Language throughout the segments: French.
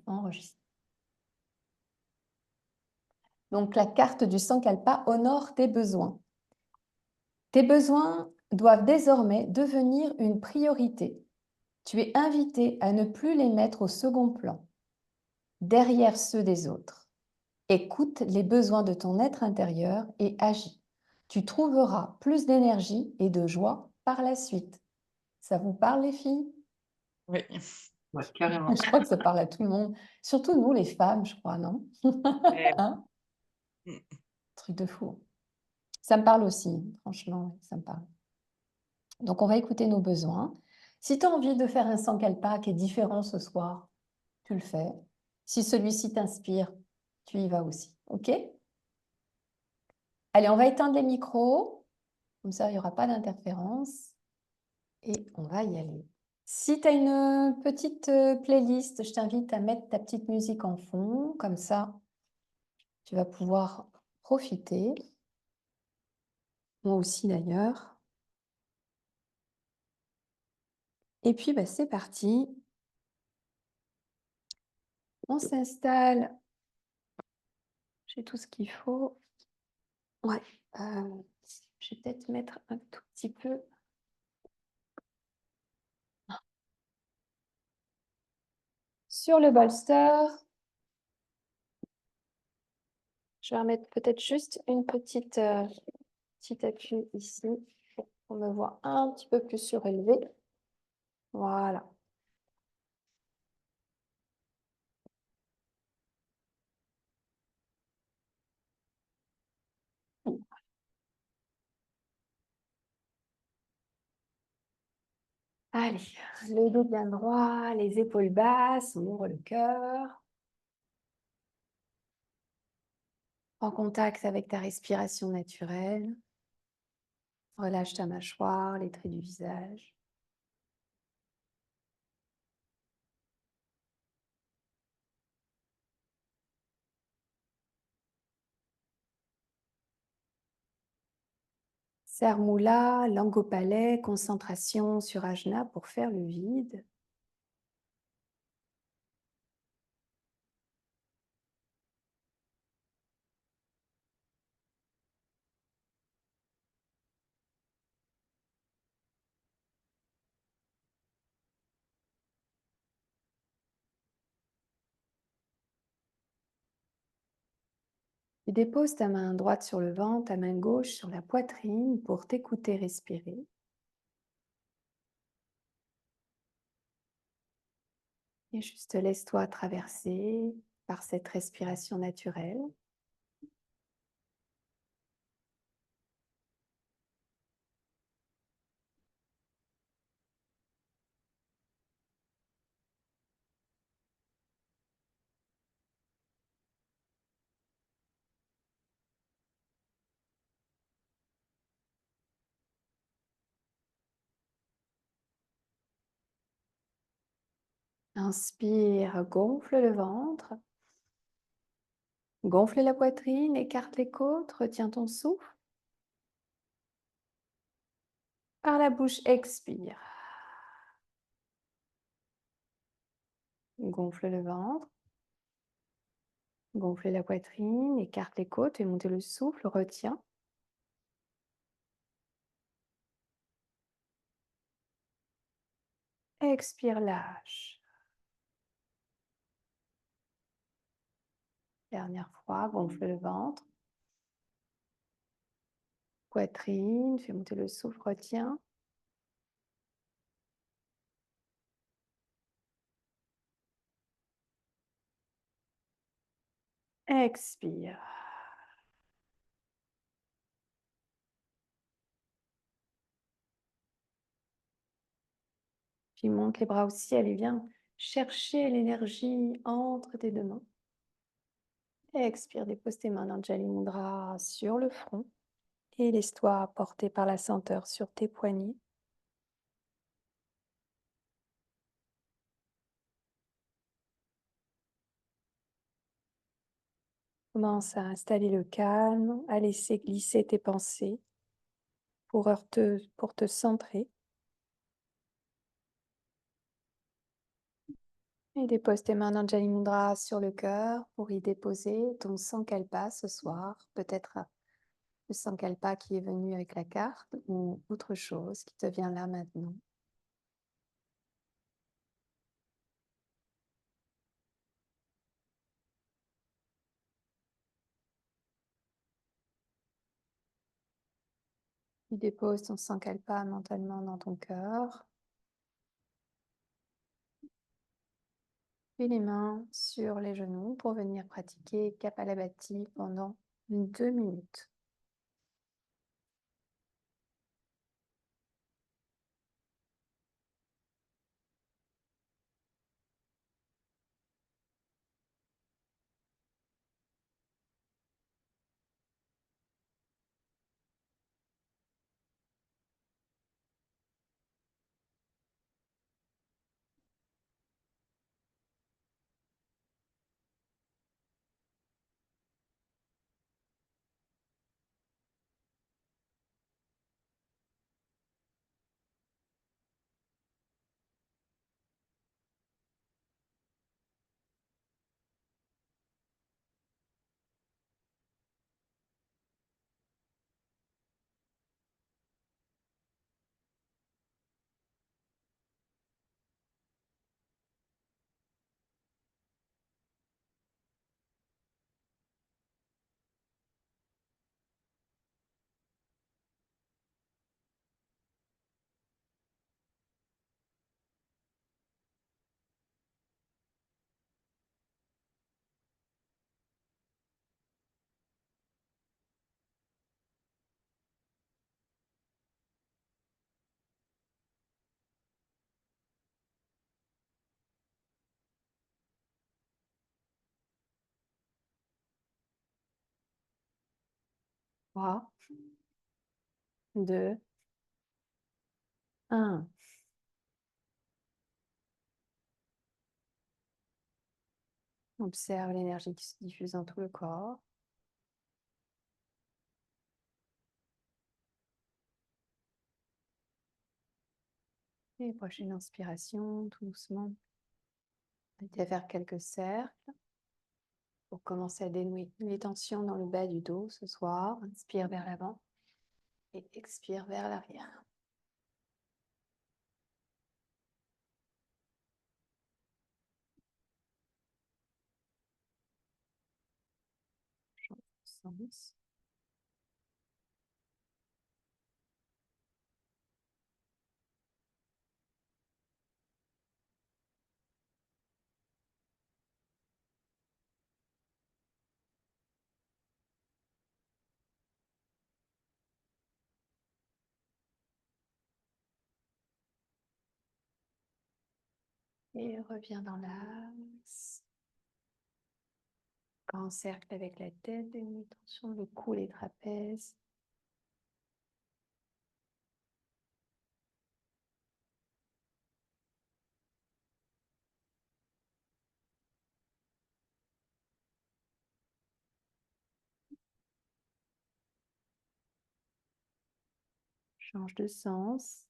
Enregistre. Donc, la carte du Sankalpa honore tes besoins. Tes besoins doivent désormais devenir une priorité. Tu es invité à ne plus les mettre au second plan, derrière ceux des autres. Écoute les besoins de ton être intérieur et agis. Tu trouveras plus d'énergie et de joie par la suite. Ça vous parle, les filles? Oui, ouais, carrément. Je crois que ça parle à tout le monde. Surtout nous, les femmes, je crois, non? Et Hein? mmh, Truc de fou. Ça me parle aussi, franchement, ça me parle. Donc, on va écouter nos besoins. Si tu as envie de faire un sankalpa qui est différent ce soir, tu le fais. Si celui-ci t'inspire, tu y vas aussi. OK? Allez, on va éteindre les micros. Comme ça, il n'y aura pas d'interférence. Et on va y aller. Si tu as une petite playlist, je t'invite à mettre ta petite musique en fond. Comme ça, tu vas pouvoir profiter. Moi aussi, d'ailleurs. Et puis, bah, c'est parti. On s'installe. J'ai tout ce qu'il faut. Ouais. Je vais peut-être mettre un tout petit peu. Sur le bolster. Je vais remettre peut-être juste une petite appui ici pour qu'on me voit un petit peu plus surélevé. Voilà. Allez, le dos bien droit, les épaules basses, on ouvre le cœur. En contact avec ta respiration naturelle. Relâche ta mâchoire, les traits du visage. Serre-moula, langue au palais, concentration sur Ajna pour faire le vide. Tu déposes ta main droite sur le ventre, ta main gauche sur la poitrine pour t'écouter respirer. Et juste laisse-toi traverser par cette respiration naturelle. Inspire, gonfle le ventre. Gonfle la poitrine, écarte les côtes, retiens ton souffle. Par la bouche, expire. Gonfle le ventre. Gonfle la poitrine, écarte les côtes et monte le souffle, retiens. Expire, lâche. Dernière fois, gonfle le ventre. Poitrine, fais monter le souffle, retiens. Expire. Puis monte les bras au ciel et viens chercher l'énergie entre tes deux mains. Expire, dépose tes mains dans Jali Mudra sur le front et laisse-toi porter par la senteur sur tes poignets. Commence à installer le calme, à laisser glisser tes pensées pour te centrer. Et dépose tes mains d'Anjali Mudra sur le cœur pour y déposer ton Sankalpa ce soir. Peut-être le Sankalpa qui est venu avec la carte ou autre chose qui te vient là maintenant. Tu déposes ton Sankalpa mentalement dans ton cœur. Puis les mains sur les genoux pour venir pratiquer Kapalabhati pendant 2 minutes. Trois, deux, un. Observe l'énergie qui se diffuse dans tout le corps. Et prochaine inspiration, tout doucement. Et faire quelques cercles pour commencer à dénouer les tensions dans le bas du dos ce soir. Inspire vers l'avant et expire vers l'arrière. Change de sens. Et reviens dans l'axe. Grand cercle avec la tête, dénouer tension, le cou, les trapèzes. Change de sens.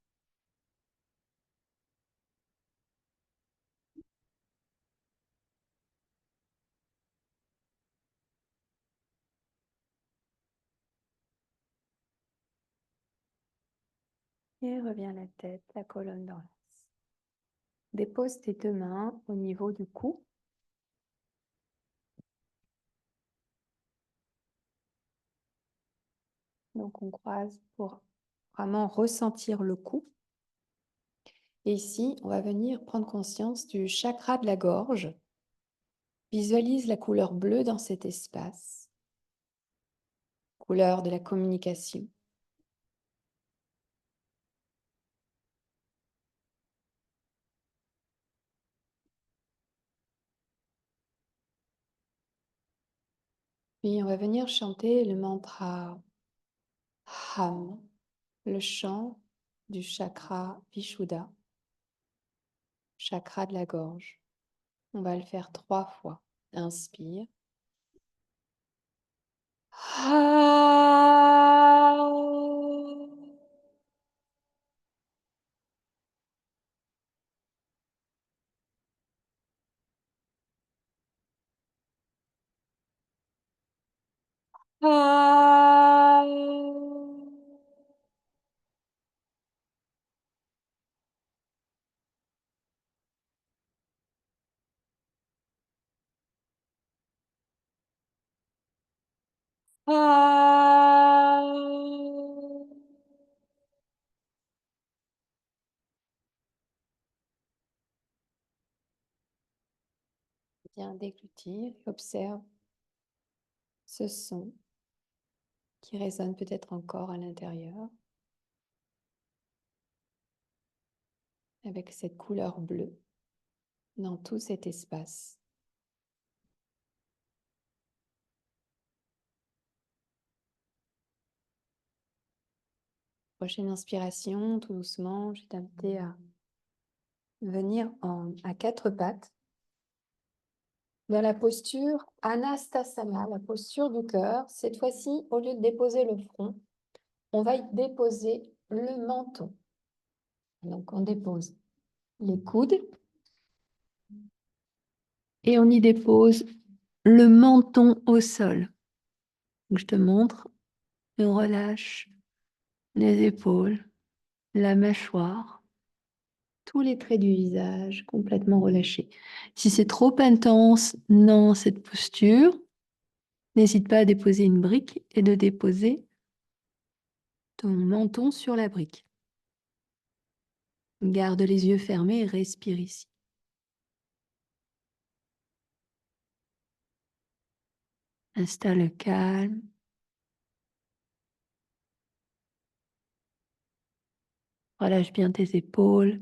Et reviens la tête, la colonne dans l'axe. Dépose tes deux mains au niveau du cou. Donc on croise pour vraiment ressentir le cou. Et ici, on va venir prendre conscience du chakra de la gorge. Visualise la couleur bleue dans cet espace, couleur de la communication. Puis on va venir chanter le mantra Ham, le chant du chakra Vishuddha, chakra de la gorge. On va le faire 3 fois. Inspire. Ah. Viens déglutir, observe ce son qui résonne peut-être encore à l'intérieur avec cette couleur bleue dans tout cet espace. Prochaine inspiration, tout doucement, je vais t'inviter à venir à quatre pattes dans la posture Anastasana, la posture du cœur. Cette fois-ci, au lieu de déposer le front, on va y déposer le menton. Donc, on dépose les coudes et on y dépose le menton au sol. Donc, je te montre, on relâche les épaules, la mâchoire, tous les traits du visage complètement relâchés. Si c'est trop intense dans cette posture, n'hésite pas à déposer une brique et de déposer ton menton sur la brique. Garde les yeux fermés et respire ici. Installe le calme. Relâche bien tes épaules,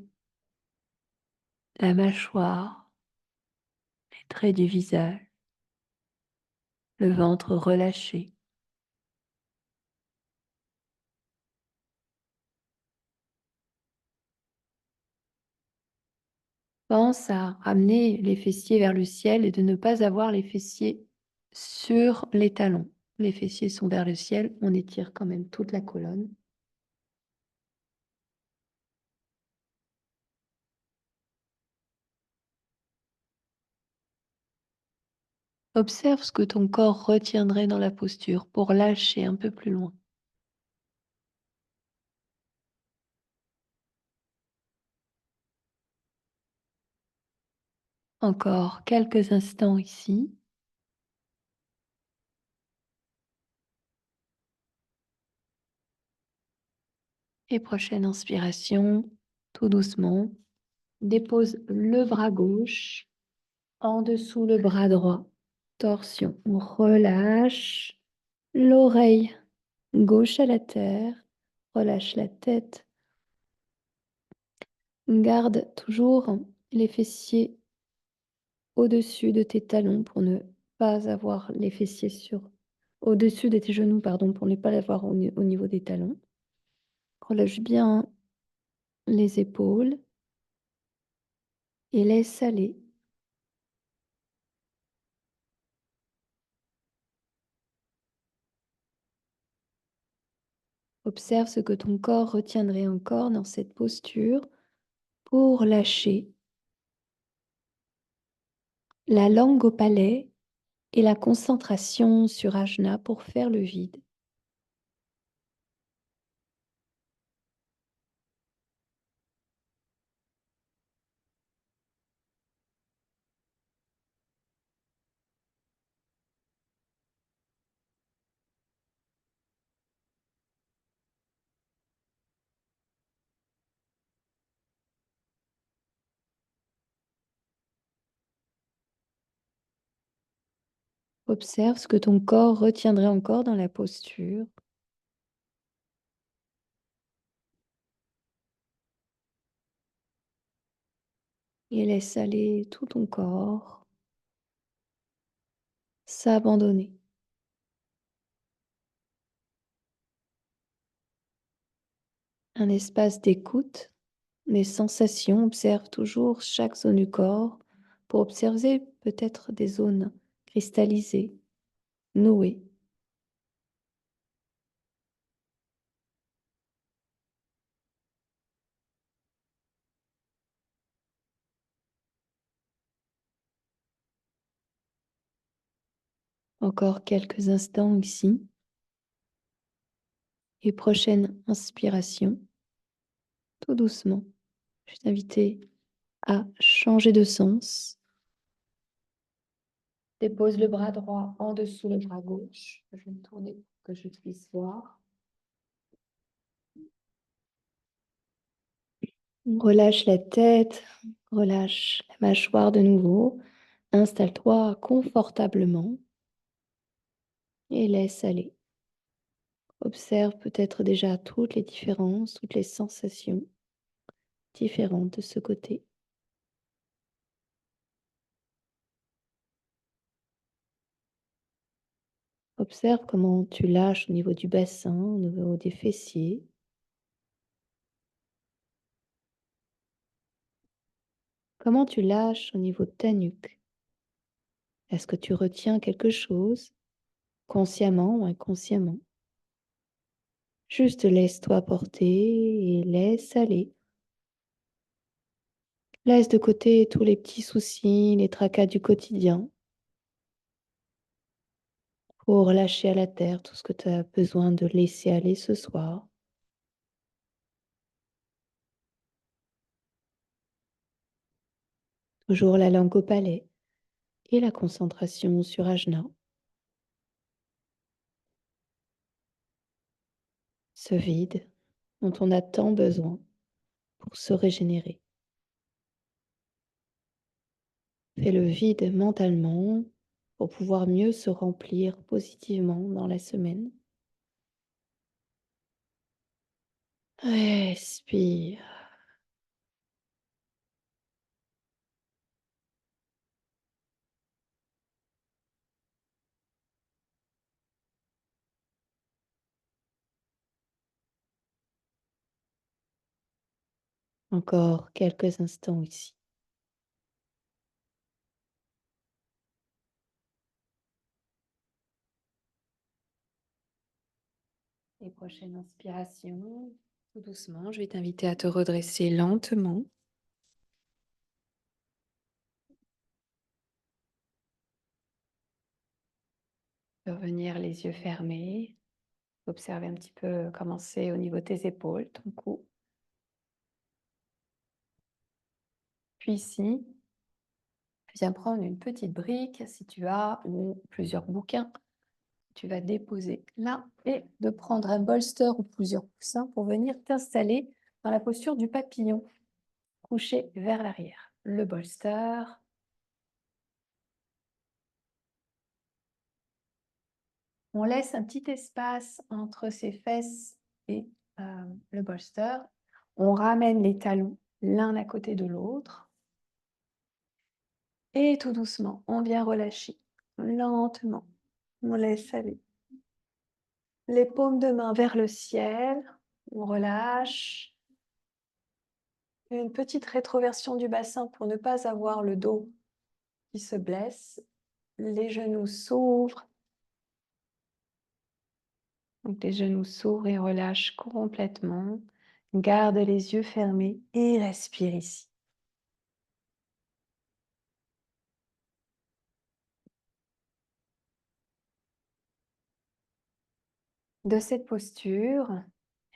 la mâchoire, les traits du visage, le ventre relâché. Pense à ramener les fessiers vers le ciel et de ne pas avoir les fessiers sur les talons. Les fessiers sont vers le ciel, on étire quand même toute la colonne. Observe ce que ton corps retiendrait dans la posture pour lâcher un peu plus loin. Encore quelques instants ici. Et prochaine inspiration, tout doucement, dépose le bras gauche en dessous le bras droit. Torsion. On relâche l'oreille gauche à la terre. Relâche la tête. Garde toujours les fessiers au-dessus de tes talons pour ne pas avoir les fessiers au-dessus de tes genoux, pardon, pour ne pas l'avoir au niveau des talons. Relâche bien les épaules et laisse aller. Observe ce que ton corps retiendrait encore dans cette posture pour lâcher la langue au palais et la concentration sur Ajna pour faire le vide. Observe ce que ton corps retiendrait encore dans la posture. Et laisse aller tout ton corps s'abandonner. Un espace d'écoute, des sensations. Observe toujours chaque zone du corps pour observer peut-être des zones cristallisées, nouées. Encore quelques instants ici. Et prochaine inspiration, tout doucement, je vais t'inviter à changer de sens. Dépose le bras droit en dessous le bras gauche. Je vais me tourner pour que je puisse voir. Relâche la tête, relâche la mâchoire de nouveau. Installe-toi confortablement et laisse aller. Observe peut-être déjà toutes les différences, toutes les sensations différentes de ce côté. Observe comment tu lâches au niveau du bassin, au niveau des fessiers. Comment tu lâches au niveau de ta nuque. Est-ce que tu retiens quelque chose, consciemment ou inconsciemment? Juste laisse-toi porter et laisse aller. Laisse de côté tous les petits soucis, les tracas du quotidien pour lâcher à la terre tout ce que tu as besoin de laisser aller ce soir. Toujours la langue au palais et la concentration sur Ajna. Ce vide dont on a tant besoin pour se régénérer. Fais le vide mentalement pour pouvoir mieux se remplir positivement dans la semaine. Respire. Encore quelques instants ici. Les prochaines inspirations, tout doucement, je vais t'inviter à te redresser lentement. Revenir les yeux fermés. Observer un petit peu comment c'est au niveau de tes épaules, ton cou. Puis ici, viens prendre une petite brique si tu as ou plusieurs bouquins. Tu vas déposer là et de prendre un bolster ou plusieurs coussins pour venir t'installer dans la posture du papillon, couché vers l'arrière. Le bolster. On laisse un petit espace entre ses fesses et le bolster. On ramène les talons l'un à côté de l'autre. Et tout doucement, on vient relâcher. Lentement, on laisse aller. Les paumes de main vers le ciel. On relâche. Une petite rétroversion du bassin pour ne pas avoir le dos qui se blesse. Les genoux s'ouvrent. Donc les genoux s'ouvrent et relâchent complètement. Garde les yeux fermés et respire ici. De cette posture,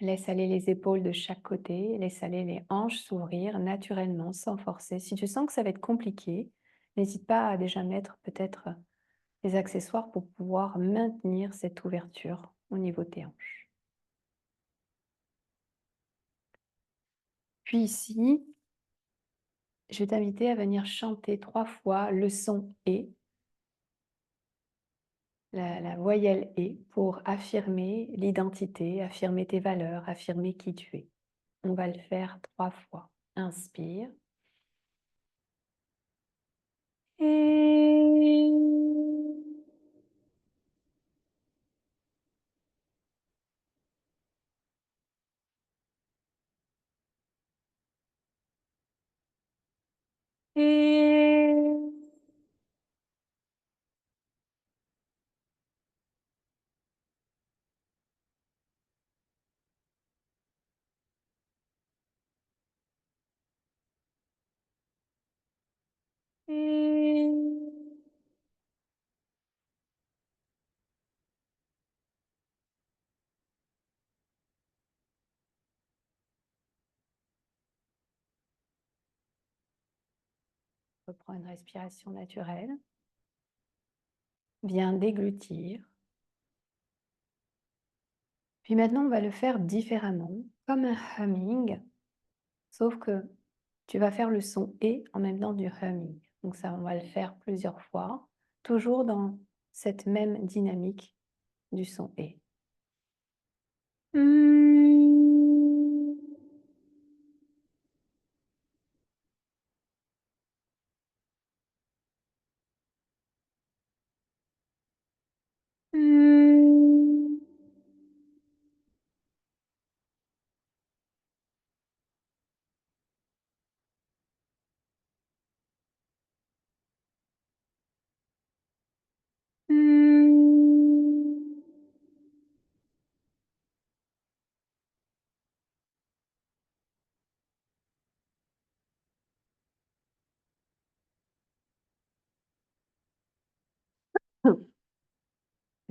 laisse aller les épaules de chaque côté, laisse aller les hanches s'ouvrir naturellement, sans forcer. Si tu sens que ça va être compliqué, n'hésite pas à déjà mettre peut-être des accessoires pour pouvoir maintenir cette ouverture au niveau de tes hanches. Puis ici, je vais t'inviter à venir chanter 3 fois le son « et », la voyelle « et » pour affirmer l'identité, affirmer tes valeurs, affirmer qui tu es. On va le faire 3 fois. Inspire. Et... Et... Et... Reprends une respiration naturelle. Viens déglutir. Puis maintenant, on va le faire différemment, comme un humming, sauf que tu vas faire le son « et » en même temps du humming. Donc ça, on va le faire plusieurs fois, toujours dans cette même dynamique du son « et ».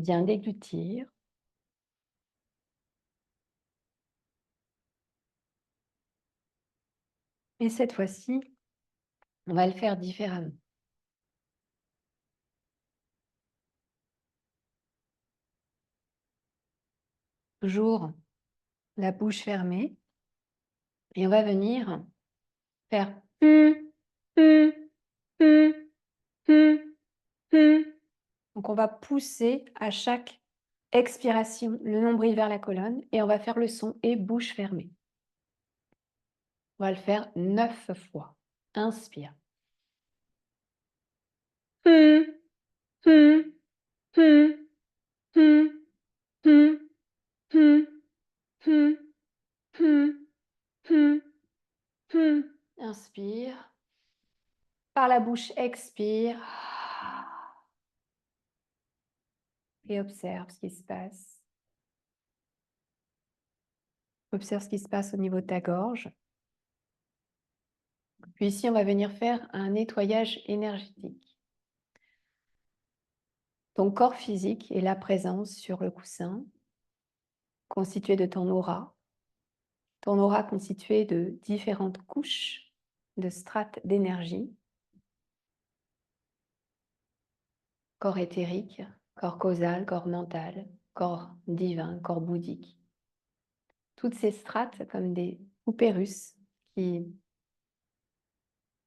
Viens déglutir. Et cette fois-ci, on va le faire différemment. Toujours la bouche fermée. Et on va venir faire donc on va pousser à chaque expiration le nombril vers la colonne et on va faire le son et bouche fermée. On va le faire 9 fois. Inspire. Inspire. Par la bouche, expire. Et observe ce qui se passe. Observe ce qui se passe au niveau de ta gorge. Puis ici, on va venir faire un nettoyage énergétique. Ton corps physique est la présence sur le coussin, constitué de ton aura. Ton aura constituée de différentes couches de strates d'énergie. Corps éthérique, corps causal, corps mental, corps divin, corps bouddhique. Toutes ces strates comme des poupées russes qui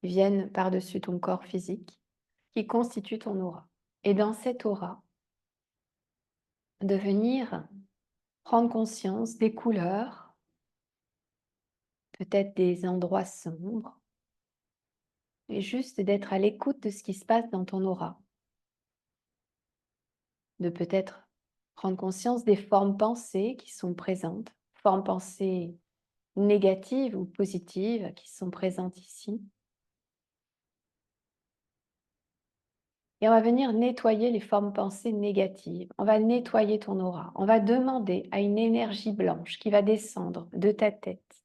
viennent par-dessus ton corps physique, qui constituent ton aura. Et dans cette aura, de venir prendre conscience des couleurs, peut-être des endroits sombres, et juste d'être à l'écoute de ce qui se passe dans ton aura. De peut-être prendre conscience des formes pensées qui sont présentes, formes pensées négatives ou positives qui sont présentes ici. Et on va venir nettoyer les formes pensées négatives. On va nettoyer ton aura. On va demander à une énergie blanche qui va descendre de ta tête,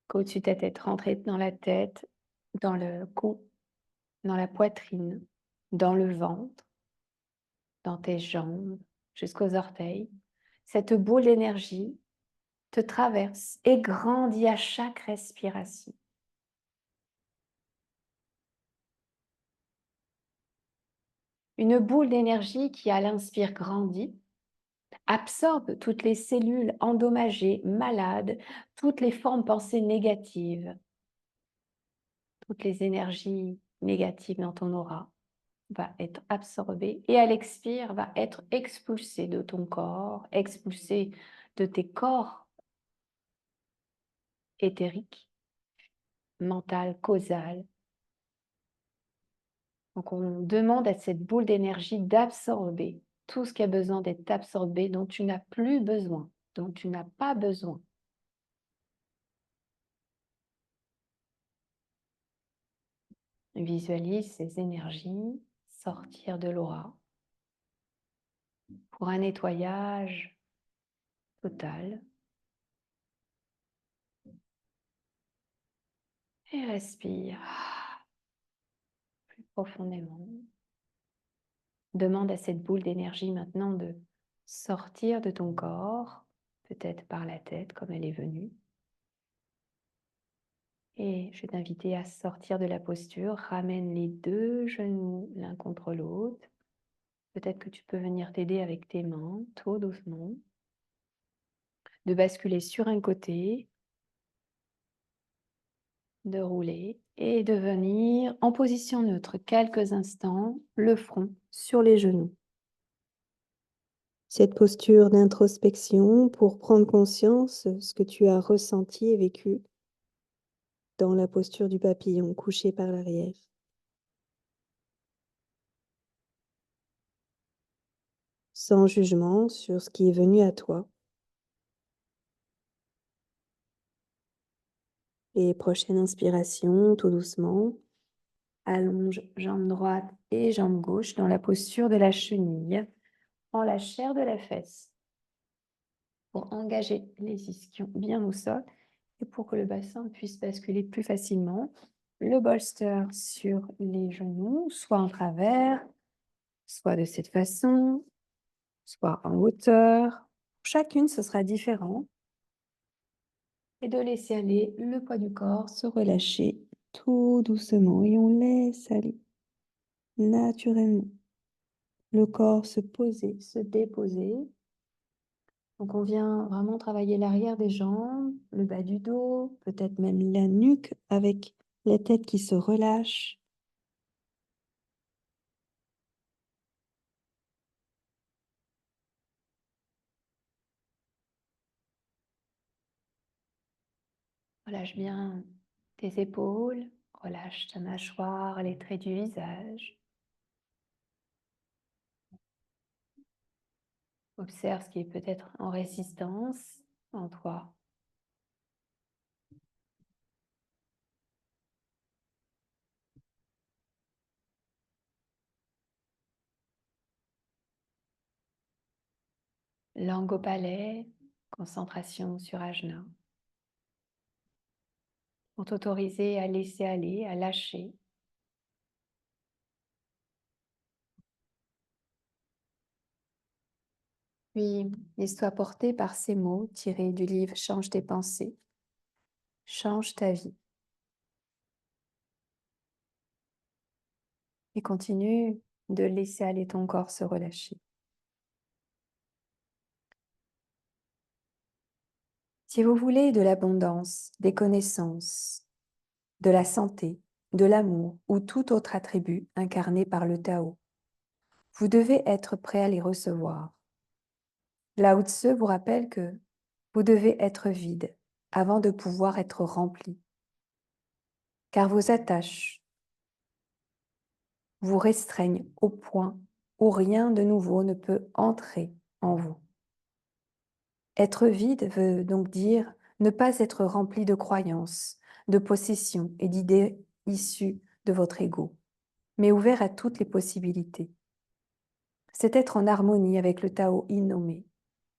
qu'au-dessus de ta tête, rentrer dans la tête, dans le cou, dans la poitrine, dans le ventre, dans tes jambes, jusqu'aux orteils. Cette boule d'énergie te traverse et grandit à chaque respiration. Une boule d'énergie qui, à l'inspire, grandit, absorbe toutes les cellules endommagées, malades, toutes les formes pensées négatives, toutes les énergies négatives dans ton aura va être absorbée et à l'expire va être expulsée de ton corps, expulsée de tes corps éthériques, mental, causal. Donc on demande à cette boule d'énergie d'absorber tout ce qui a besoin d'être absorbé, dont tu n'as plus besoin, dont tu n'as pas besoin. Visualise ces énergies sortir de l'aura pour un nettoyage total. Et respire plus profondément. Demande à cette boule d'énergie maintenant de sortir de ton corps, peut-être par la tête comme elle est venue. Et je vais t'inviter à sortir de la posture. Ramène les deux genoux l'un contre l'autre. Peut-être que tu peux venir t'aider avec tes mains, tout doucement, de basculer sur un côté, de rouler et de venir en position neutre quelques instants, le front sur les genoux. Cette posture d'introspection pour prendre conscience de ce que tu as ressenti et vécu dans la posture du papillon couché par l'arrière. Sans jugement sur ce qui est venu à toi. Et prochaine inspiration, tout doucement, allonge jambe droite et jambe gauche dans la posture de la chenille. Prends la chair de la fesse pour engager les ischions bien au sol et pour que le bassin puisse basculer plus facilement. Le bolster sur les genoux, soit en travers, soit de cette façon, soit en hauteur. Chacune, ce sera différent. Et de laisser aller le poids du corps se relâcher tout doucement. Et on laisse aller naturellement le corps se poser, se déposer. Donc on vient vraiment travailler l'arrière des jambes, le bas du dos, peut-être même la nuque avec la tête qui se relâche. Relâche bien tes épaules, relâche ta mâchoire, les traits du visage. Observe ce qui est peut-être en résistance en toi. Langue au palais, concentration sur Ajna. Pour t'autoriser à laisser aller, à lâcher. Puis, laisse-toi porter par ces mots tirés du livre Change tes pensées, change ta vie. Et continue de laisser aller ton corps se relâcher. Si vous voulez de l'abondance, des connaissances, de la santé, de l'amour ou tout autre attribut incarné par le Tao, vous devez être prêt à les recevoir. Lao Tse vous rappelle que vous devez être vide avant de pouvoir être rempli, car vos attaches vous restreignent au point où rien de nouveau ne peut entrer en vous. Être vide veut donc dire ne pas être rempli de croyances, de possessions et d'idées issues de votre ego, mais ouvert à toutes les possibilités. C'est être en harmonie avec le Tao innommé,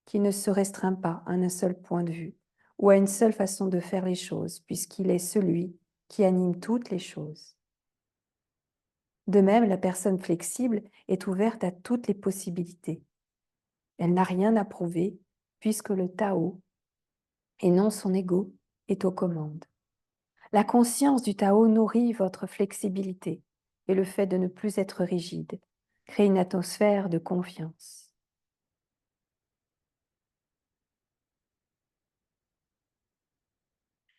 qui ne se restreint pas à un seul point de vue ou à une seule façon de faire les choses, puisqu'il est celui qui anime toutes les choses. De même, la personne flexible est ouverte à toutes les possibilités. Elle n'a rien à prouver, puisque le Tao, et non son ego, est aux commandes. La conscience du Tao nourrit votre flexibilité et le fait de ne plus être rigide crée une atmosphère de confiance.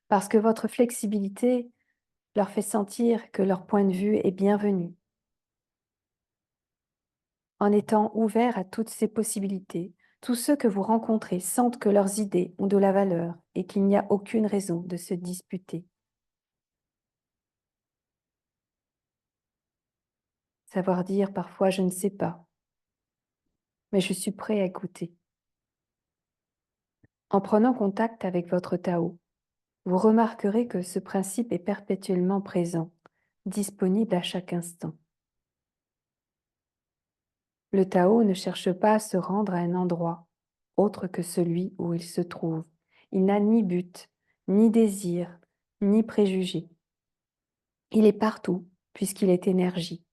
Parce que votre flexibilité leur fait sentir que leur point de vue est bienvenu. En étant ouverts à toutes ces possibilités, tous ceux que vous rencontrez sentent que leurs idées ont de la valeur et qu'il n'y a aucune raison de se disputer. Savoir dire parfois je ne sais pas, mais je suis prêt à écouter. En prenant contact avec votre Tao, vous remarquerez que ce principe est perpétuellement présent, disponible à chaque instant. Le Tao ne cherche pas à se rendre à un endroit autre que celui où il se trouve. Il n'a ni but, ni désir, ni préjugé. Il est partout, puisqu'il est énergie.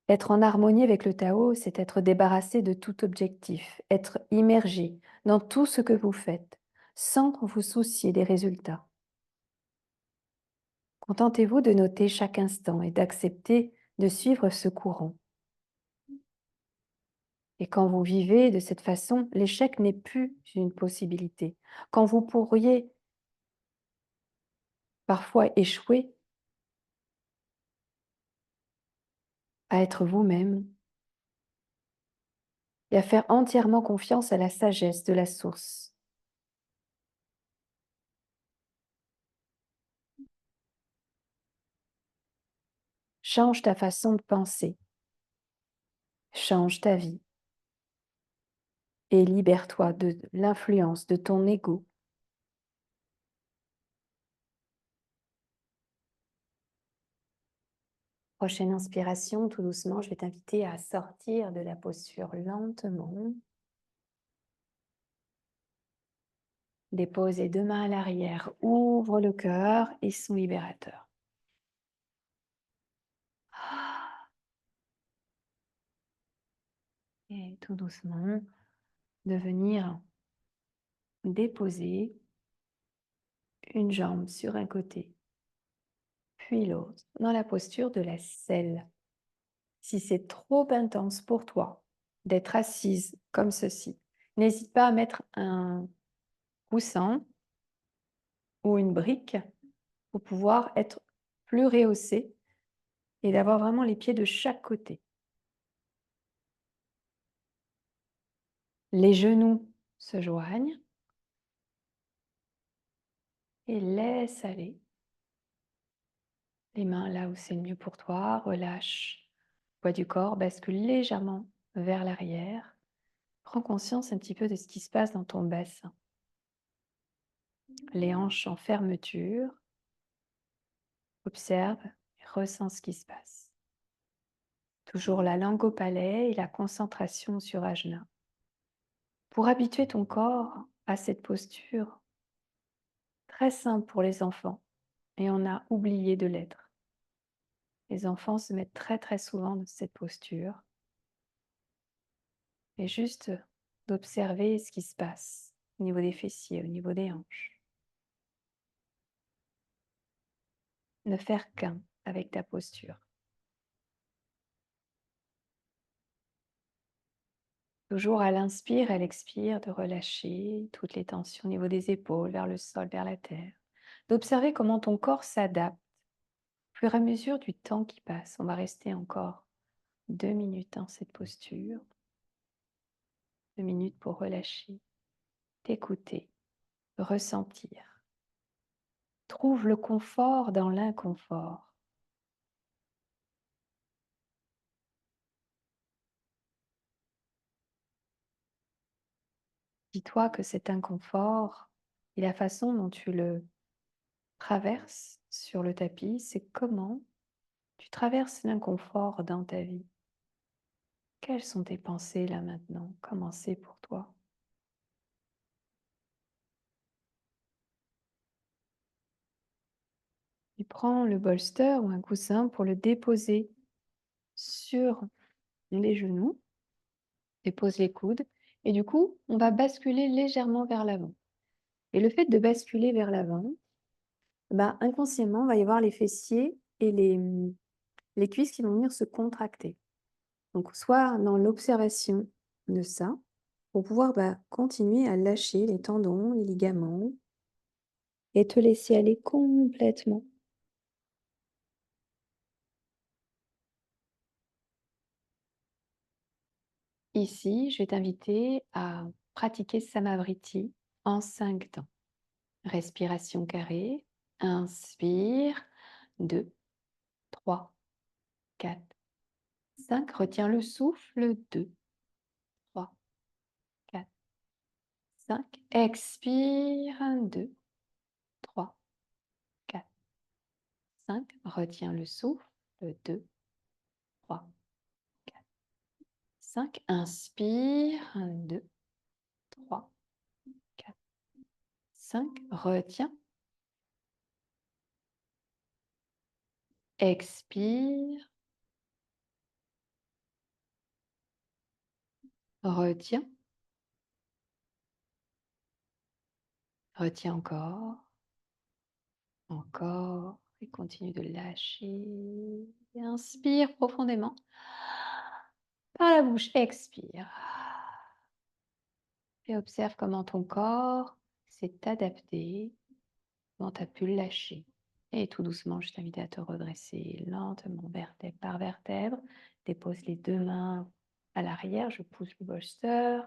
Être en harmonie avec le Tao, c'est être débarrassé de tout objectif, être immergé dans tout ce que vous faites, sans vous soucier des résultats. Contentez-vous de noter chaque instant et d'accepter de suivre ce courant. Et quand vous vivez de cette façon, l'échec n'est plus une possibilité. Quand vous pourriez parfois échouer à être vous-même et à faire entièrement confiance à la sagesse de la source. Change ta façon de penser, change ta vie et libère-toi de l'influence de ton ego. Prochaine inspiration, tout doucement, je vais t'inviter à sortir de la posture lentement. Dépose les deux mains à l'arrière, ouvre le cœur et son libérateur. Et tout doucement, de venir déposer une jambe sur un côté, puis l'autre, dans la posture de la selle. Si c'est trop intense pour toi d'être assise comme ceci, n'hésite pas à mettre un coussin ou une brique pour pouvoir être plus rehaussé et d'avoir vraiment les pieds de chaque côté. Les genoux se joignent et laisse aller. Les mains là où c'est le mieux pour toi, relâche le poids du corps, bascule légèrement vers l'arrière. Prends conscience un petit peu de ce qui se passe dans ton bassin. Les hanches en fermeture. Observe et ressens ce qui se passe. Toujours la langue au palais et la concentration sur Ajna. Pour habituer ton corps à cette posture, très simple pour les enfants, et on a oublié de l'être. Les enfants se mettent très souvent dans cette posture. Et juste d'observer ce qui se passe au niveau des fessiers, au niveau des hanches. Ne faire qu'un avec ta posture. Toujours à l'inspire et à l'expire, de relâcher toutes les tensions au niveau des épaules, vers le sol, vers la terre. D'observer comment ton corps s'adapte au fur et à mesure du temps qui passe. On va rester encore 2 minutes dans cette posture. 2 minutes pour relâcher, t'écouter, ressentir. Trouve le confort dans l'inconfort. Dis-toi que cet inconfort et la façon dont tu le traverses sur le tapis, c'est comment tu traverses l'inconfort dans ta vie. Quelles sont tes pensées là maintenant? Comment c'est pour toi? Tu prends le bolster ou un coussin pour le déposer sur les genoux, dépose les coudes et du coup, on va basculer légèrement vers l'avant. Et le fait de basculer vers l'avant, inconsciemment, il va y avoir les fessiers et les cuisses qui vont venir se contracter. Donc, soit dans l'observation de ça, pour pouvoir continuer à lâcher les tendons, les ligaments, et te laisser aller complètement. Ici, je vais t'inviter à pratiquer Samavriti en 5 temps. Respiration carrée. Inspire. 2, 3, 4, 5. Retiens le souffle. 2, 3, 4, 5. Expire. 2, 3, 4, 5. Retiens le souffle. 2, 3, 4, 5. Inspire. 2, 3, 4, 5. Retiens. Expire. Retiens. Retiens encore. Encore. Et continue de lâcher. Inspire profondément. Par la bouche, expire. Et observe comment ton corps s'est adapté, comment tu as pu le lâcher. Et tout doucement, je t'invite à te redresser lentement, vertèbre par vertèbre. Dépose les deux mains à l'arrière, je pousse le bolster.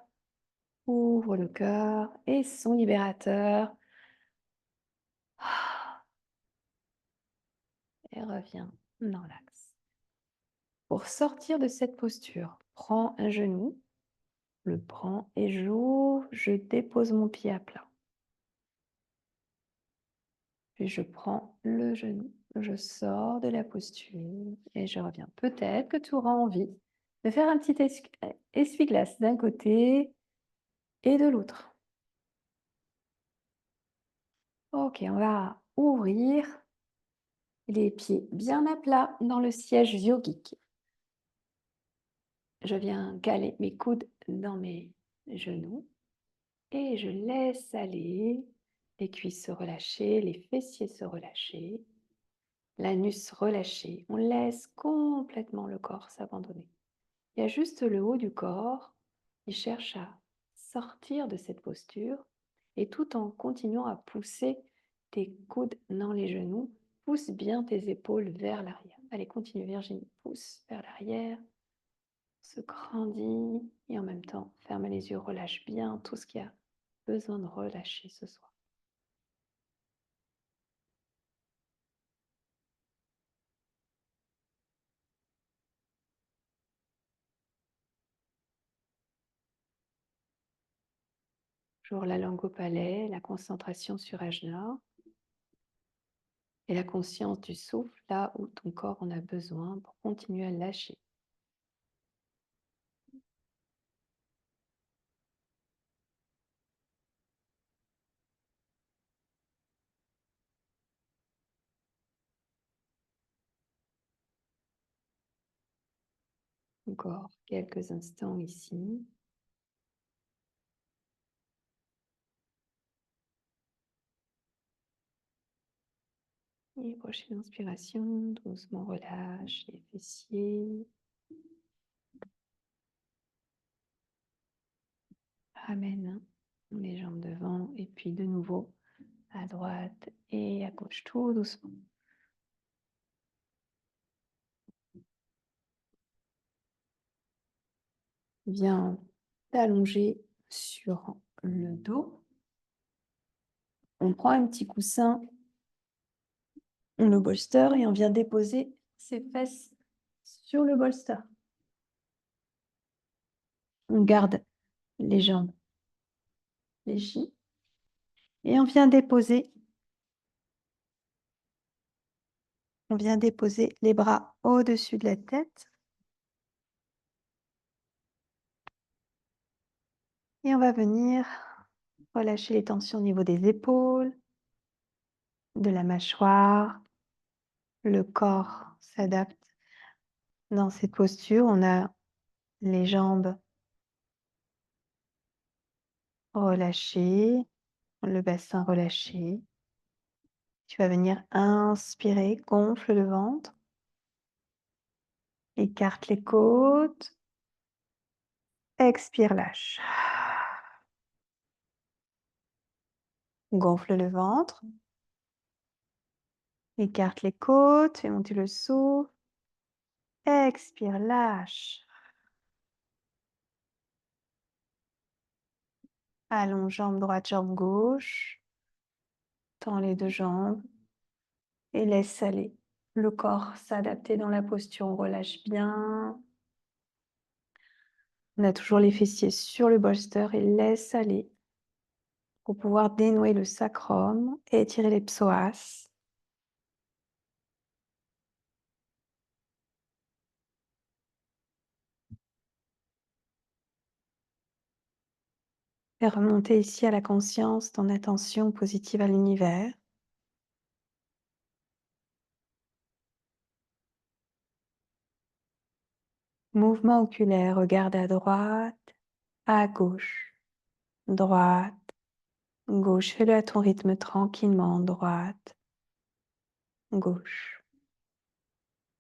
Ouvre le cœur et son libérateur. Et reviens dans l'axe. Pour sortir de cette posture, prends un genou, le prends et j'ouvre, je dépose mon pied à plat. Puis je prends le genou, je sors de la posture et je reviens. Peut-être que tu auras envie de faire un petit essuie-glace d'un côté et de l'autre. Ok, on va ouvrir les pieds bien à plat dans le siège yogique. Je viens caler mes coudes dans mes genoux et je laisse aller les cuisses se relâcher, les fessiers se relâcher, l'anus relâché. On laisse complètement le corps s'abandonner. Il y a juste le haut du corps qui cherche à sortir de cette posture et tout en continuant à pousser tes coudes dans les genoux, pousse bien tes épaules vers l'arrière. Allez, continue Virginie, pousse vers l'arrière. Se grandit et en même temps, ferme les yeux, relâche bien tout ce qui a besoin de relâcher ce soir. Toujours la langue au palais, la concentration sur Ajna et la conscience du souffle là où ton corps en a besoin pour continuer à lâcher. Encore quelques instants ici. Et prochaine inspiration, doucement relâche les fessiers. Ramène les jambes devant et puis de nouveau à droite et à gauche, tout doucement. Viens t'allonger sur le dos. On prend un petit coussin, le bolster, et on vient déposer ses fesses sur le bolster. On garde les jambes légies et on vient déposer les bras au-dessus de la tête. Et on va venir relâcher les tensions au niveau des épaules, de la mâchoire. Le corps s'adapte. Dans cette posture, on a les jambes relâchées, le bassin relâché. Tu vas venir inspirer, gonfle le ventre, écarte les côtes, expire, lâche. Gonfle le ventre, écarte les côtes, fais monter le souffle, expire, lâche. Allonge jambe droite, jambe gauche, tends les deux jambes et laisse aller le corps s'adapter dans la posture. On relâche bien. On a toujours les fessiers sur le bolster et laisse aller pour pouvoir dénouer le sacrum et étirer les psoas. Et remonter ici à la conscience ton attention positive à l'univers. Mouvement oculaire, regarde à droite, à gauche, droite, gauche. Fais-le à ton rythme tranquillement, droite, gauche.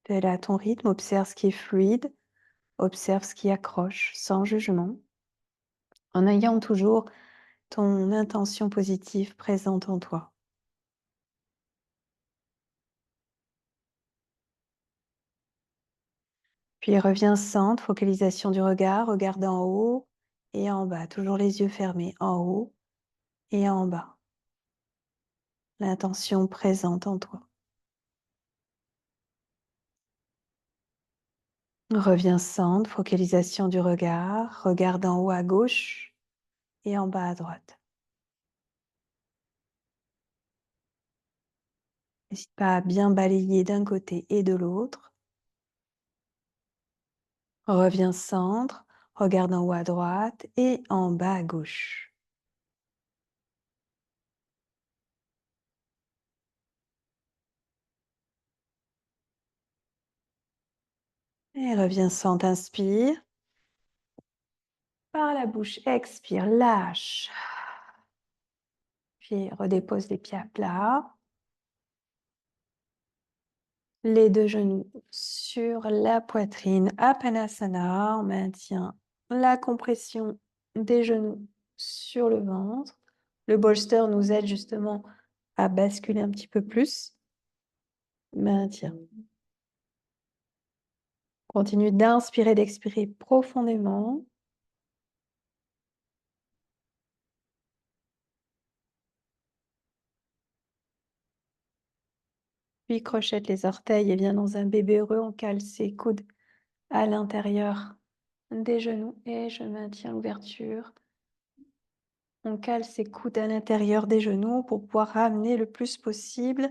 Fais-le à ton rythme, observe ce qui est fluide, observe ce qui accroche, sans jugement, en ayant toujours ton intention positive présente en toi. Puis reviens centre, focalisation du regard, regarde en haut et en bas, toujours les yeux fermés, en haut et en bas. L'intention présente en toi. Reviens centre, focalisation du regard, regarde en haut à gauche et en bas à droite. N'hésite pas à bien balayer d'un côté et de l'autre. Reviens centre, regarde en haut à droite et en bas à gauche. Et reviens centre, inspire. Par la bouche, expire, lâche. Puis redépose les pieds à plat. Les deux genoux sur la poitrine, Apanasana. On maintient la compression des genoux sur le ventre. Le bolster nous aide justement à basculer un petit peu plus. Maintien. Continue d'inspirer, d'expirer profondément. Puis crochette les orteils et viens dans un bébé heureux. On cale ses coudes à l'intérieur des genoux et je maintiens l'ouverture. On cale ses coudes à l'intérieur des genoux pour pouvoir ramener le plus possible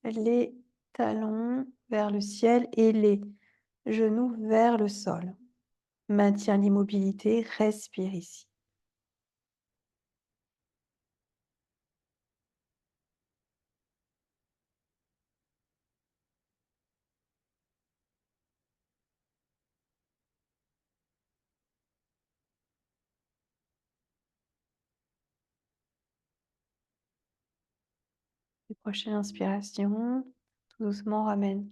les talons vers le ciel et les genoux vers le sol. Maintiens l'immobilité, respire ici. Les prochaines inspirations, tout doucement ramène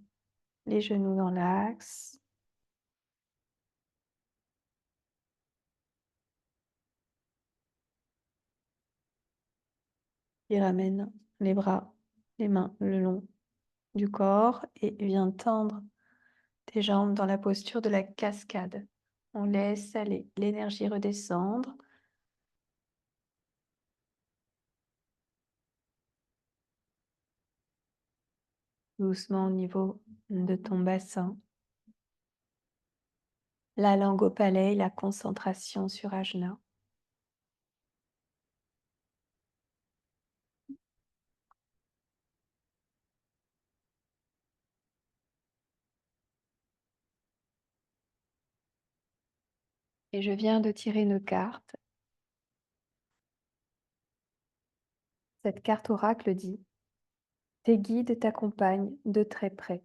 les genoux dans l'axe. Et ramène les bras, les mains le long du corps et viens tendre tes jambes dans la posture de la cascade. On laisse aller l'énergie redescendre. Doucement au niveau de ton bassin. La langue au palais, la concentration sur Ajna. Et je viens de tirer une carte. Cette carte oracle dit: tes guides t'accompagnent de très près.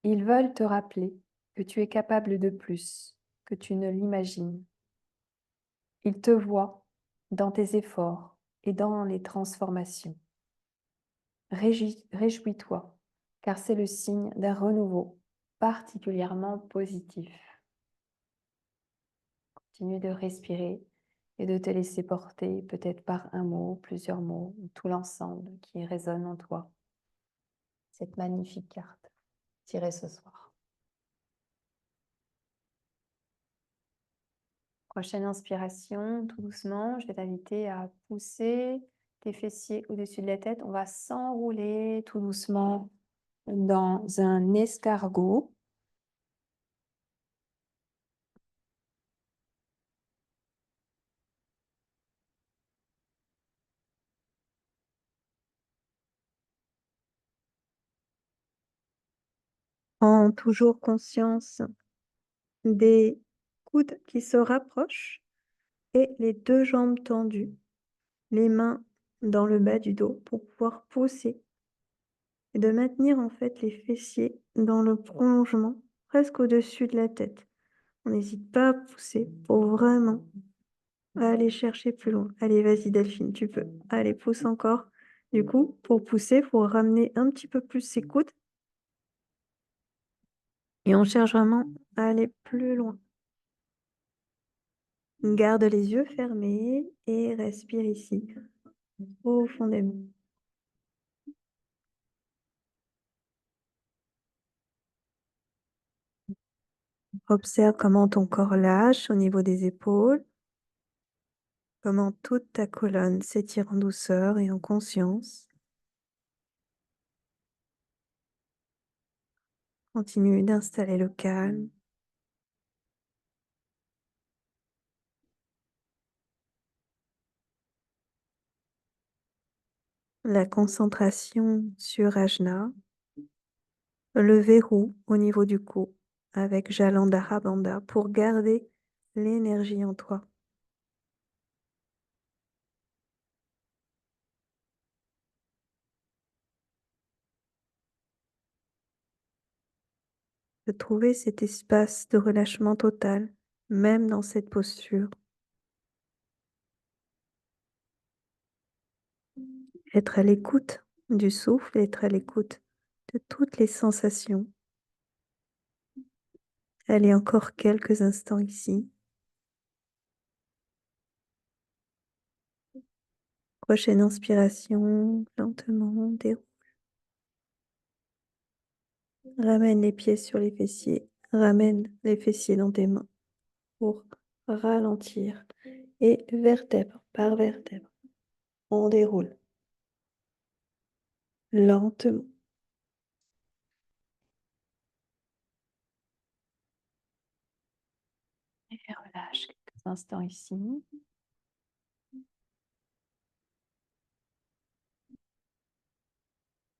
Ils veulent te rappeler que tu es capable de plus que tu ne l'imagines. Ils te voient dans tes efforts et dans les transformations. Réjouis-toi, car c'est le signe d'un renouveau particulièrement positif. Continue de respirer et de te laisser porter peut-être par un mot, plusieurs mots, ou tout l'ensemble qui résonne en toi. Cette magnifique carte tirée ce soir. Prochaine inspiration, tout doucement, je vais t'inviter à pousser tes fessiers au-dessus de la tête. On va s'enrouler tout doucement dans un escargot. En toujours conscience des coudes qui se rapprochent et les deux jambes tendues, les mains dans le bas du dos pour pouvoir pousser et de maintenir en fait les fessiers dans le prolongement, presque au-dessus de la tête. On n'hésite pas à pousser pour vraiment aller chercher plus loin. Allez, vas-y Delphine, tu peux. Allez, pousse encore. Du coup, pour pousser, il faut ramener un petit peu plus ses coudes. Et on cherche vraiment à aller plus loin. Garde les yeux fermés et respire ici, profondément. Observe comment ton corps lâche au niveau des épaules, comment toute ta colonne s'étire en douceur et en conscience. Continue d'installer le calme. La concentration sur Ajna, le verrou au niveau du cou avec Jalandhara Bandha pour garder l'énergie en toi. De trouver cet espace de relâchement total, même dans cette posture. Être à l'écoute du souffle, être à l'écoute de toutes les sensations. Allez encore quelques instants ici. Prochaine inspiration, lentement, déroule. Ramène les pieds sur les fessiers. Ramène les fessiers dans tes mains pour ralentir. Et vertèbre par vertèbre, on déroule lentement. Et relâche quelques instants ici.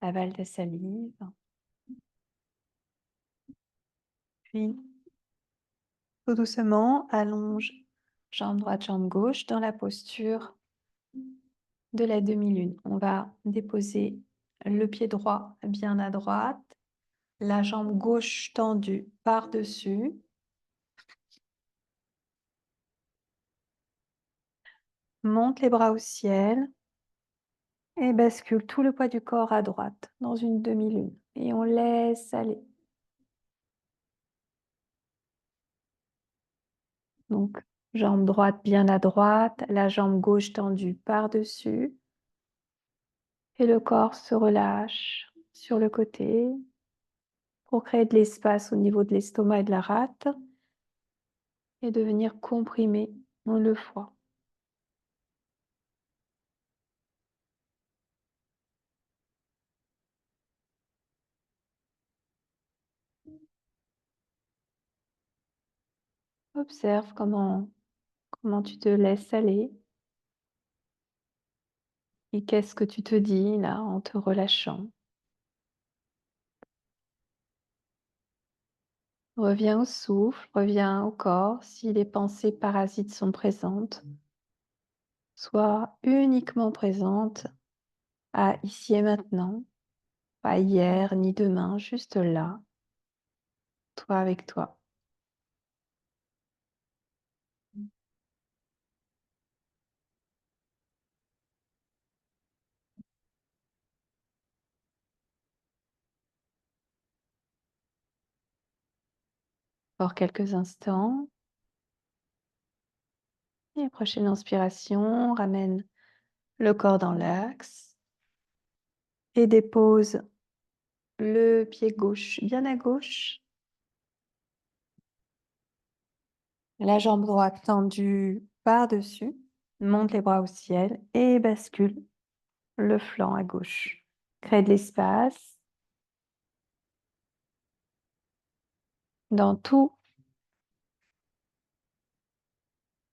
Avale ta salive. Puis, tout doucement, allonge jambe droite, jambe gauche dans la posture de la demi-lune. On va déposer le pied droit bien à droite, la jambe gauche tendue par-dessus. Monte les bras au ciel et bascule tout le poids du corps à droite dans une demi-lune. Et on laisse aller. Donc, jambe droite bien à droite, la jambe gauche tendue par-dessus. Et le corps se relâche sur le côté pour créer de l'espace au niveau de l'estomac et de la rate et de venir comprimer le foie. Observe comment tu te laisses aller et qu'est-ce que tu te dis là en te relâchant. Reviens au souffle, reviens au corps si les pensées parasites sont présentes. Sois uniquement présente à ici et maintenant, pas hier ni demain, juste là, toi avec toi. Pour quelques instants. Et prochaine inspiration, ramène le corps dans l'axe et dépose le pied gauche bien à gauche. La jambe droite tendue par-dessus. Monte les bras au ciel et bascule le flanc à gauche. Crée de l'espace dans tout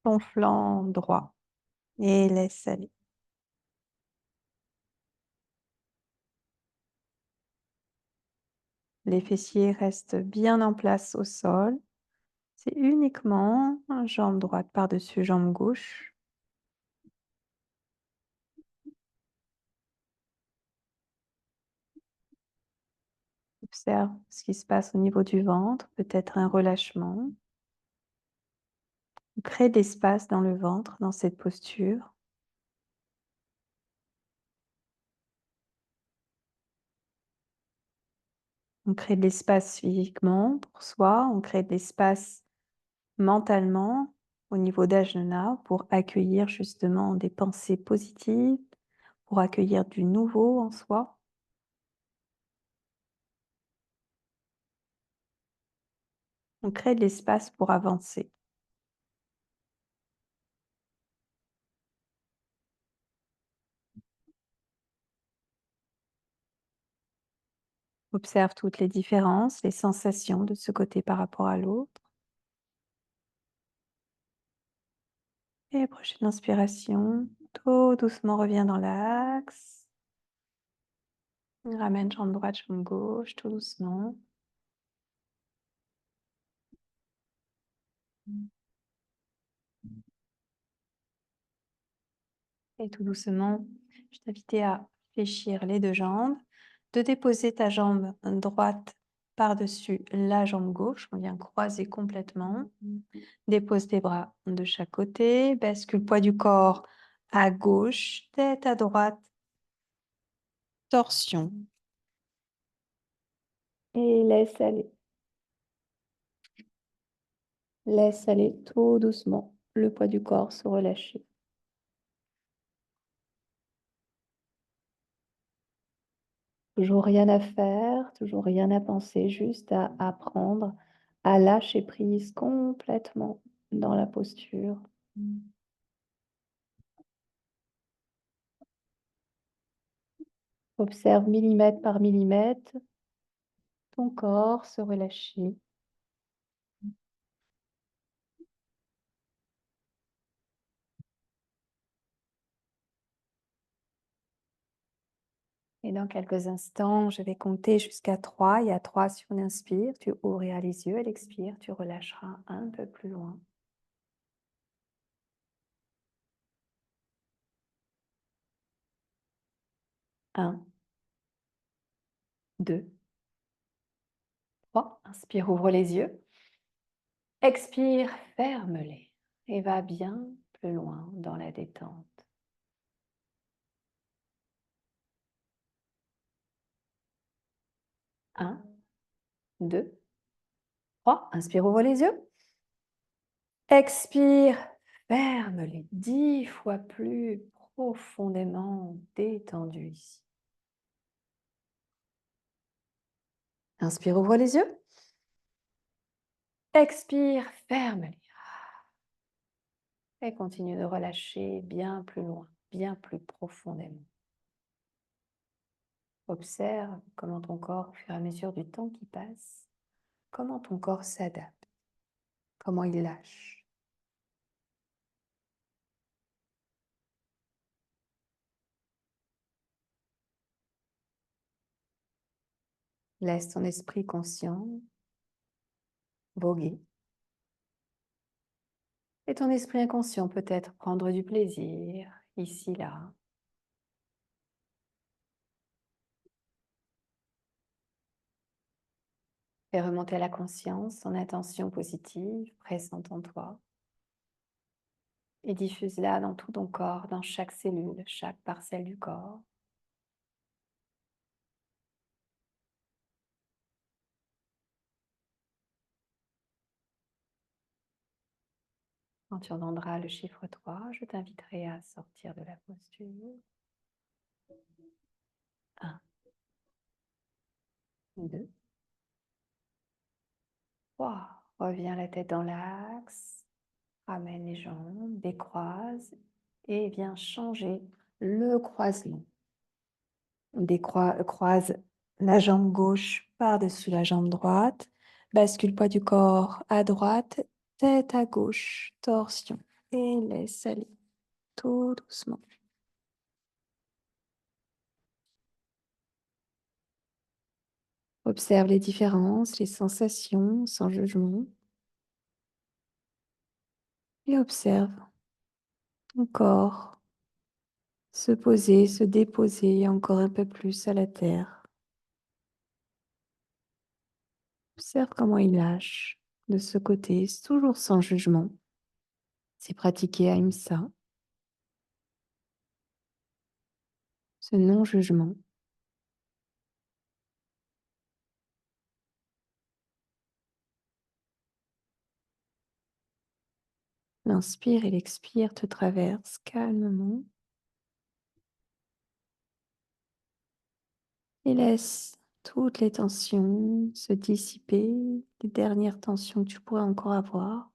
ton flanc droit et laisse aller. Les fessiers restent bien en place au sol. C'est uniquement jambe droite par-dessus jambe gauche. Observe ce qui se passe au niveau du ventre, peut-être un relâchement. Crée d'espace dans le ventre, dans cette posture. On crée de l'espace physiquement pour soi, on crée de l'espace mentalement au niveau d'Ajna pour accueillir justement des pensées positives, pour accueillir du nouveau en soi. On crée de l'espace pour avancer. Observe toutes les différences, les sensations de ce côté par rapport à l'autre. Et prochaine inspiration, tout doucement reviens dans l'axe. Ramène jambe droite, jambe gauche, tout doucement. Et tout doucement, je t'invite à fléchir les deux jambes, de déposer ta jambe droite par-dessus la jambe gauche. On vient croiser complètement. Dépose tes bras de chaque côté, bascule le poids du corps à gauche, tête à droite, torsion. Et laisse aller. Laisse aller tout doucement le poids du corps se relâcher. Toujours rien à faire, toujours rien à penser, juste à apprendre à lâcher prise complètement dans la posture. Observe millimètre par millimètre ton corps se relâcher. Et dans quelques instants, je vais compter jusqu'à 3. Il y a 3 si on inspire, tu ouvriras les yeux. À l'expire, tu relâcheras un peu plus loin. 1, 2, 3. Inspire, ouvre les yeux. Expire, ferme-les et va bien plus loin dans la détente. 1, 2, 3. Inspire, ouvre les yeux. Expire, ferme-les 10 fois plus profondément détendu ici. Inspire, ouvre les yeux. Expire, ferme-les. Et continue de relâcher bien plus loin, bien plus profondément. Observe comment ton corps, au fur et à mesure du temps qui passe, comment ton corps s'adapte, comment il lâche. Laisse ton esprit conscient voguer. Et ton esprit inconscient peut-être prendre du plaisir, ici, là. Fais remonter à la conscience ton intention positive présente en toi. Et diffuse-la dans tout ton corps, dans chaque cellule, chaque parcelle du corps. Quand tu entendras le chiffre 3, je t'inviterai à sortir de la posture. 1, 2, 3. Reviens la tête dans l'axe. Ramène les jambes, décroise et viens changer le croisement. Croise la jambe gauche par-dessus la jambe droite. Bascule poids du corps à droite, tête à gauche, torsion. Et laisse aller tout doucement. Observe les différences, les sensations sans jugement. Et observe ton corps se poser, se déposer encore un peu plus à la terre. Observe comment il lâche de ce côté, toujours sans jugement. C'est pratiquer Ahimsa, ce non-jugement. L'inspire et l'expire te traversent calmement. Et laisse toutes les tensions se dissiper, les dernières tensions que tu pourrais encore avoir.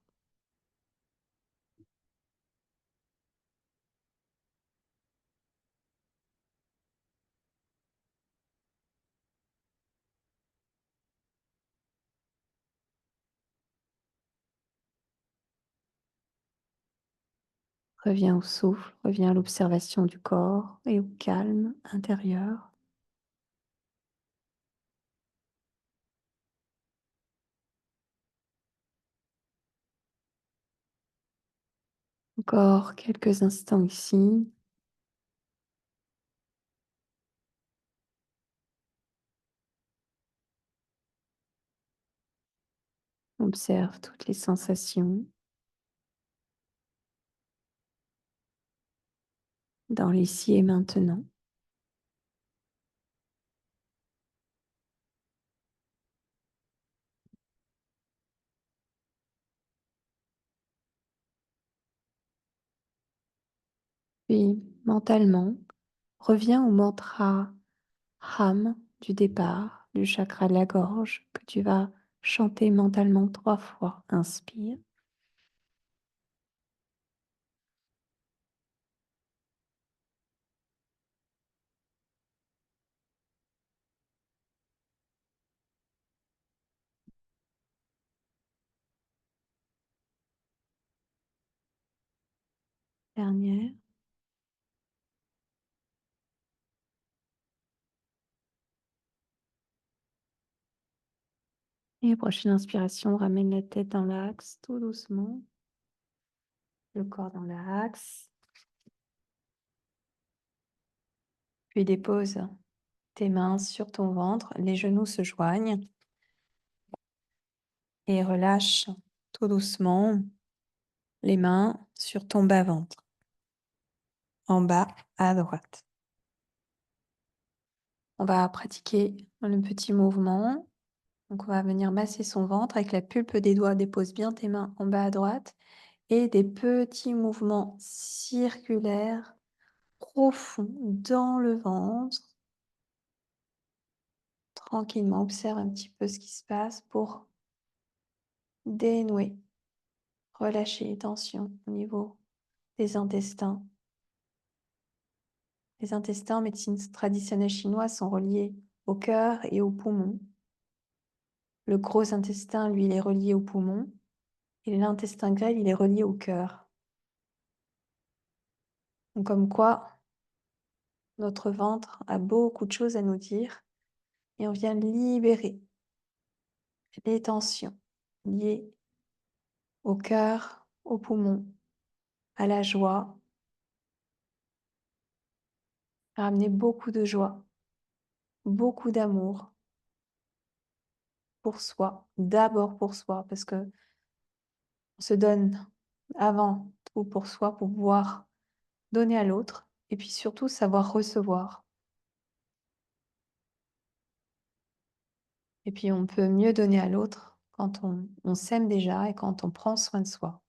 Reviens au souffle, reviens à l'observation du corps et au calme intérieur. Encore quelques instants ici. Observe toutes les sensations dans l'ici et maintenant. Puis, mentalement, reviens au mantra Ham du départ, du chakra de la gorge, que tu vas chanter mentalement 3 fois. Inspire. Dernière. Et prochaine inspiration, ramène la tête dans l'axe, tout doucement. Le corps dans l'axe. Puis dépose tes mains sur ton ventre, les genoux se joignent. Et relâche tout doucement les mains sur ton bas-ventre, en bas à droite. On va pratiquer le petit mouvement. Donc, on va venir masser son ventre avec la pulpe des doigts. Dépose bien tes mains en bas à droite et des petits mouvements circulaires profonds dans le ventre. Tranquillement, observe un petit peu ce qui se passe pour dénouer, relâcher les tensions au niveau des intestins. Les intestins en médecine traditionnelle chinoise sont reliés au cœur et aux poumons. Le gros intestin, lui, il est relié aux poumons. Et l'intestin grêle, il est relié au cœur. Donc, comme quoi, notre ventre a beaucoup de choses à nous dire et on vient libérer les tensions liées au cœur, aux poumons, à la joie, ramener beaucoup de joie, beaucoup d'amour pour soi, d'abord pour soi, parce que on se donne avant tout pour soi pour pouvoir donner à l'autre et puis surtout savoir recevoir. Et puis on peut mieux donner à l'autre quand on s'aime déjà et quand on prend soin de soi.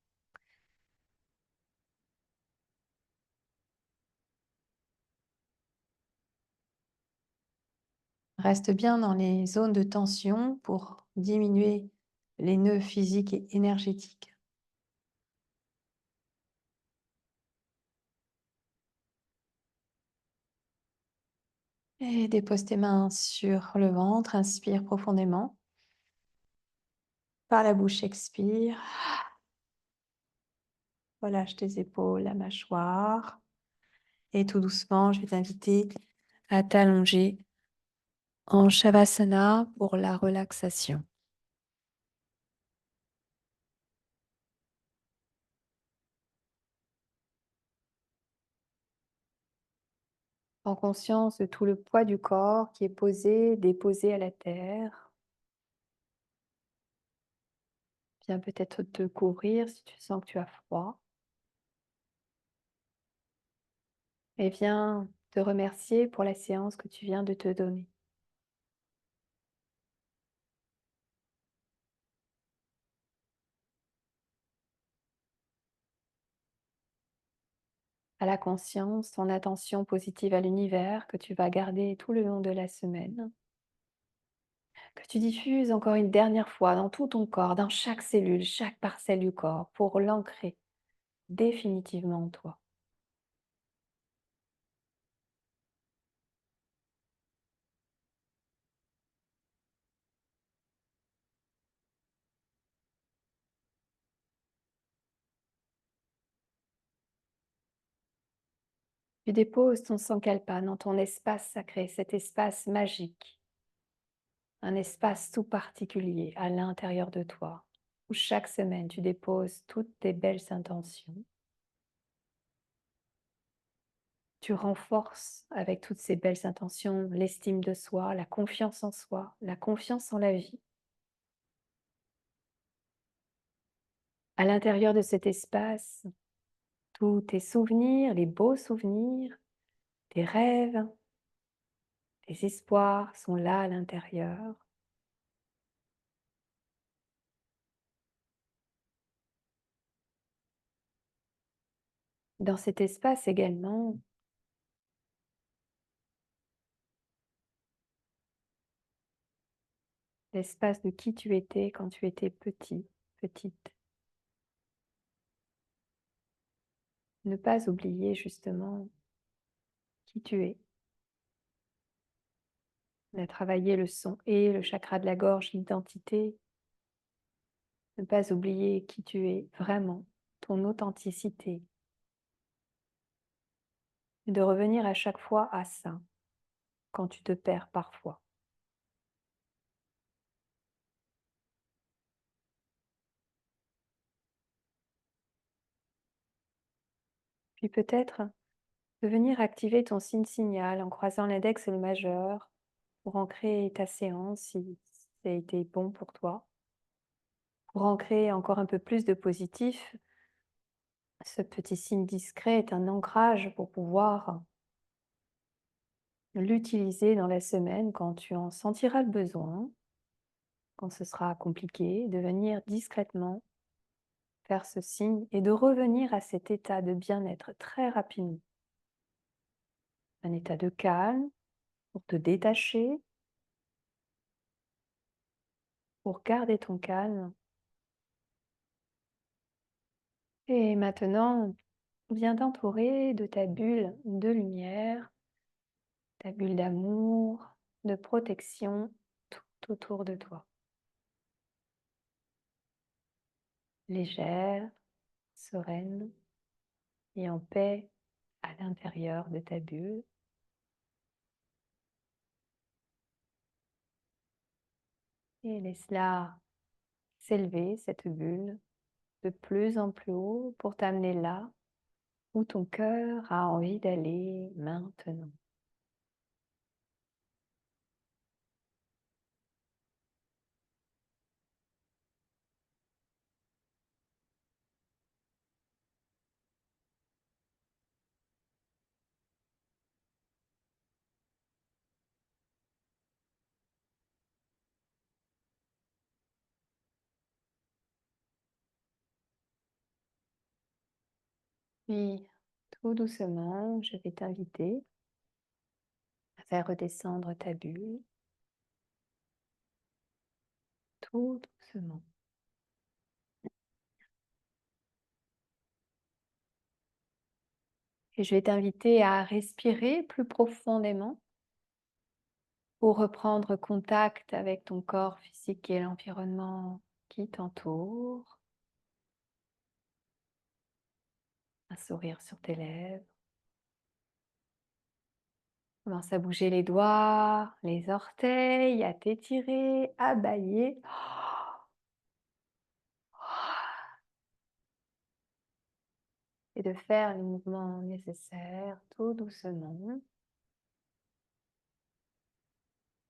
Reste bien dans les zones de tension pour diminuer les nœuds physiques et énergétiques. Et dépose tes mains sur le ventre, inspire profondément. Par la bouche, expire. Relâche tes épaules, la mâchoire. Et tout doucement, je vais t'inviter à t'allonger en Shavasana pour la relaxation. Prends conscience de tout le poids du corps qui est posé, déposé à la terre. Viens peut-être te couvrir si tu sens que tu as froid. Et viens te remercier pour la séance que tu viens de te donner. à la conscience, ton attention positive à l'univers que tu vas garder tout le long de la semaine, que tu diffuses encore une dernière fois dans tout ton corps, dans chaque cellule, chaque parcelle du corps, pour l'ancrer définitivement en toi. Tu déposes ton sankalpa dans ton espace sacré, cet espace magique, un espace tout particulier à l'intérieur de toi, où chaque semaine tu déposes toutes tes belles intentions. Tu renforces avec toutes ces belles intentions l'estime de soi, la confiance en soi, la confiance en la vie. À l'intérieur de cet espace, tous tes souvenirs, les beaux souvenirs, tes rêves, tes espoirs sont là à l'intérieur. Dans cet espace également, l'espace de qui tu étais quand tu étais petit, petite. Ne pas oublier justement qui tu es. On a travaillé le son et le chakra de la gorge, l'identité. Ne pas oublier qui tu es vraiment, ton authenticité. Et de revenir à chaque fois à ça, quand tu te perds parfois. Puis peut-être de venir activer ton signe signal en croisant l'index et le majeur pour ancrer ta séance si ça a été bon pour toi. Pour ancrer encore un peu plus de positif, ce petit signe discret est un ancrage pour pouvoir l'utiliser dans la semaine quand tu en sentiras le besoin, quand ce sera compliqué, de venir discrètement faire ce signe et de revenir à cet état de bien-être très rapidement. Un état de calme pour te détacher, pour garder ton calme. Et maintenant, viens t'entourer de ta bulle de lumière, ta bulle d'amour, de protection tout autour de toi. Légère, sereine et en paix à l'intérieur de ta bulle. Et laisse-la s'élever, cette bulle, de plus en plus haut pour t'amener là où ton cœur a envie d'aller maintenant. Puis, tout doucement, je vais t'inviter à faire redescendre ta bulle, tout doucement. Et je vais t'inviter à respirer plus profondément pour reprendre contact avec ton corps physique et l'environnement qui t'entoure. Un sourire sur tes lèvres. Commence à bouger les doigts, les orteils, à t'étirer, à bâiller. Et de faire les mouvements nécessaires tout doucement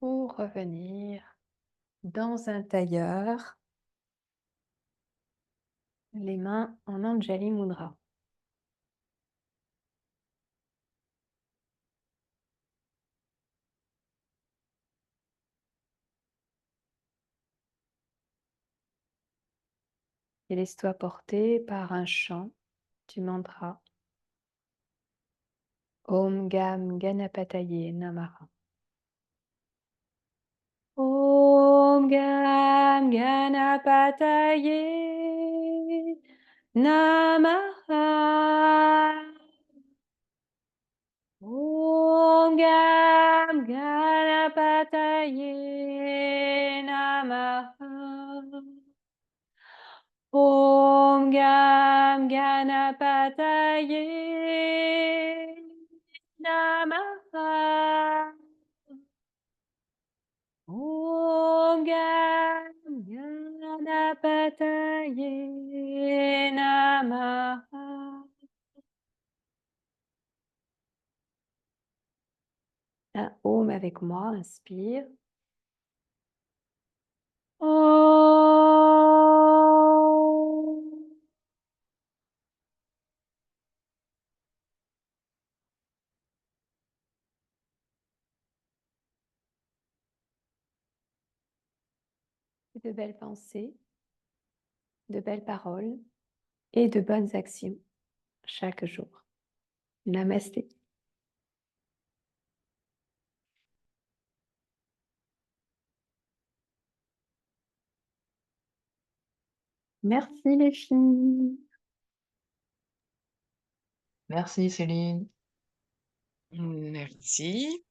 pour revenir dans un tailleur, les mains en Anjali Mudra. Et laisse-toi porter par un chant du mantra Om Gam Ganapataye Namaha. Om Gam Ganapataye Namaha. Om Gam Ganapataye Namaha. Om Gam Ganapataye Namaha. Om Gam Ganapataye Namaha. Un Om avec moi, inspire. Om. De belles pensées, de belles paroles et de bonnes actions chaque jour. Namasté. Merci les filles. Merci Céline. Merci.